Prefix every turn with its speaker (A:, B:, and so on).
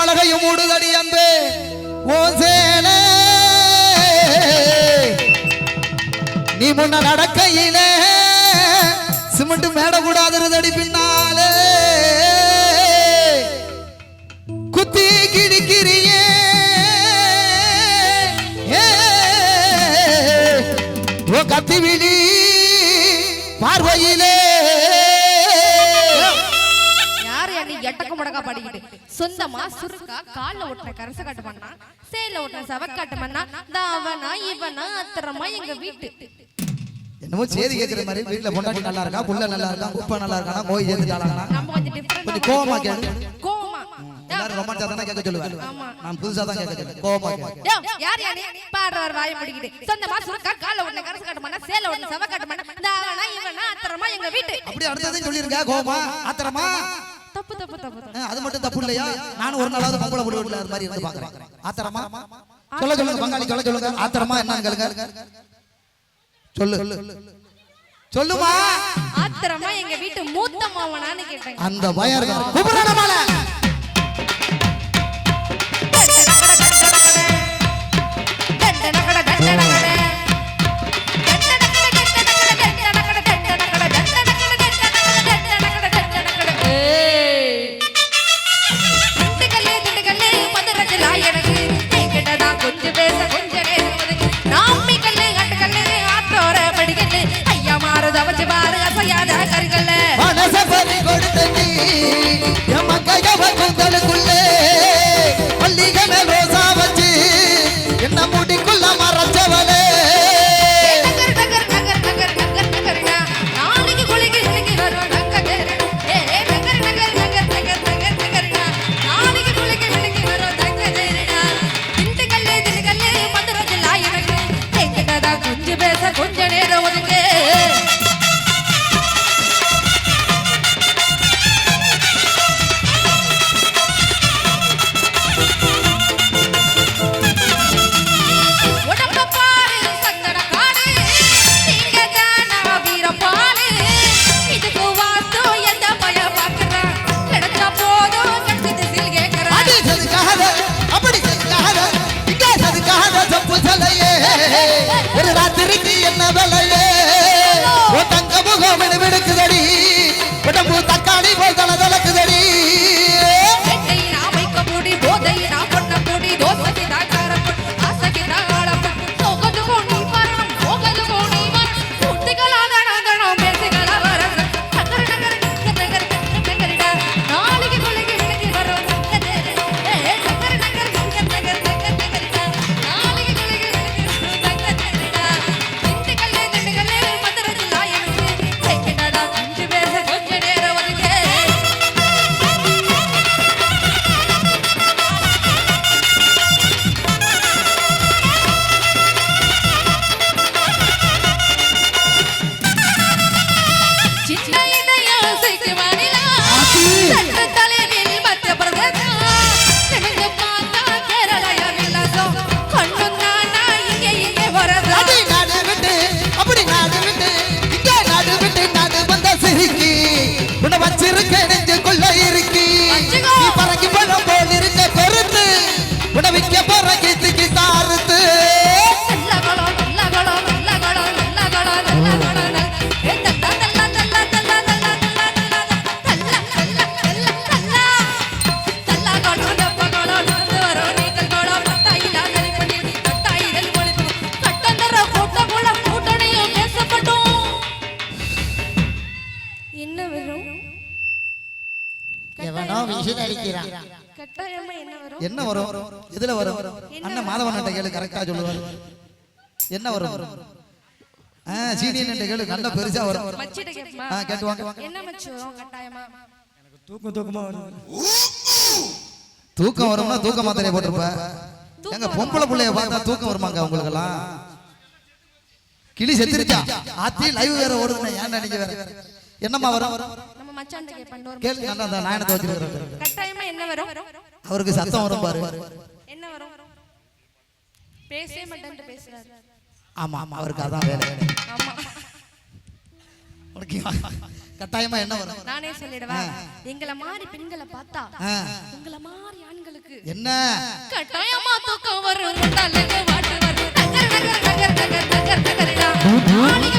A: அழகையும் மூடுதடி அன்பே ஓ சேல நீ முன்ன நடக்கையிலே சிமெண்ட் மேட கூடாதுதடி பின்னாலே குத்தி கிழிக்கிறியே ஓ கத்தி விழி பார்வையிலே
B: எட்டக்கு முடக்கா படிக்கிட்டு சொந்தமா சுருக்கா கால்ல ஓட்டுற கரச காட்டு பண்ணா சேல ஓட்டுற சவக்காட்டு பண்ணா தாவனா இவனா அத்தரமா எங்க வீட்டு
A: என்னமோ சேதி கேக்குற மாதிரி வீட்ல பொண்டாட்டி நல்லா இருக்கா புள்ள நல்லா இருக்கா குப்பை நல்லா இருக்கானா நோய் ஏத்துட்டாளானா
B: நம்ம கொஞ்சம் டிஃபரண்ட்
A: கொஞ்சம் கோவமா கேளு
B: கோவமா
A: எல்லாரும் ரொமான்ஸா தான கேட்க சொல்லுவாங்க நான் புதுசா தான் கேட்க சொல்றேன் கோவமா கேளு
B: யார் யானே பாடுறவர் வாயை பிடிக்கிட்டு சொந்தமா சுருக்கா கால்ல ஓட்டுற கரச காட்டு பண்ணா சேல ஓட்டுற சவக்காட்டு பண்ணா தாவனா இவனா அத்தரமா எங்க வீட்டு
A: அப்படி அடுத்ததையும் சொல்லிருங்க கோவமா ஆத்திரமா
B: தப்பு தப்பு தப்பு
A: அது மட்டும் தப்பு இல்லையா நானும் ஒரு நாளாவது பொம்பளை புள்ள அது மாதிரி இருந்து பாக்குறேன் ஆத்திரமா சொல்லுங்க பங்காளி சொல்லுங்க ஆத்திரமா என்னன்னு கேளுங்க சொல்லு சொல்லுமா
B: ஆத்திரமா எங்க வீட்டு மூத்த மாவனான்னு கேட்டேன்
A: அந்த பயம் இருக்கு குபுரணமால ஒரு ராத்திரிக்கு என்ன வேலையே தங்க முகம் விடுக்குதடி உடம்பு தக்காளி போல் தளதளக்குதடி என்ன வரும் இதுல வரும் அண்ணன் மாதவன் கேளு கரெக்டா சொல்லுவாரு என்ன வரும் சீனியன் கேளு நல்ல பெருசா வரும் கேட்டுவாங்க
B: என்ன மச்சு கட்டாயமா
C: எனக்கு தூக்கமா வரும்
A: தூக்கம் வரும்னா தூக்க மாத்திரையை போட்டுருப்ப எங்க பொம்பளை புள்ளைய பார்த்தா தூக்கம் வருமாங்க உங்களுக்கு எல்லாம் கிளி செத்துருச்சா ஆத்தி லைவ் வேற ஓடுதுன்னு ஏன் நினைக்க வேற என்னமா வரும்
B: நம்ம மச்சான்ட்ட கேப்பண்டோர்
A: கேளு நல்லா அந்த நாயனத்தை வச்சிருக்காரு
B: கட்டாயமா என்ன வரும்
A: அவருக்கு சத்தம் வரும் பாரு
B: என்ன வரும் பேசவே மாட்டேன்னு பேசுறாரு
A: ஆமா ஆமா அவருக்கு அதான் வேலை
B: ஆமா
A: கட்டாயமா என்ன வரும்?
B: நானே சொல்லிடவா? எங்களை மாதிரி பெண்களை பார்த்தா உங்களை மாதிரி ஆண்களுக்கு
A: என்ன
B: கட்டாயமா தூக்கம் வரும். வாட்டு வரும். நகர் நகர் நகர் நகர் நகர் நகர்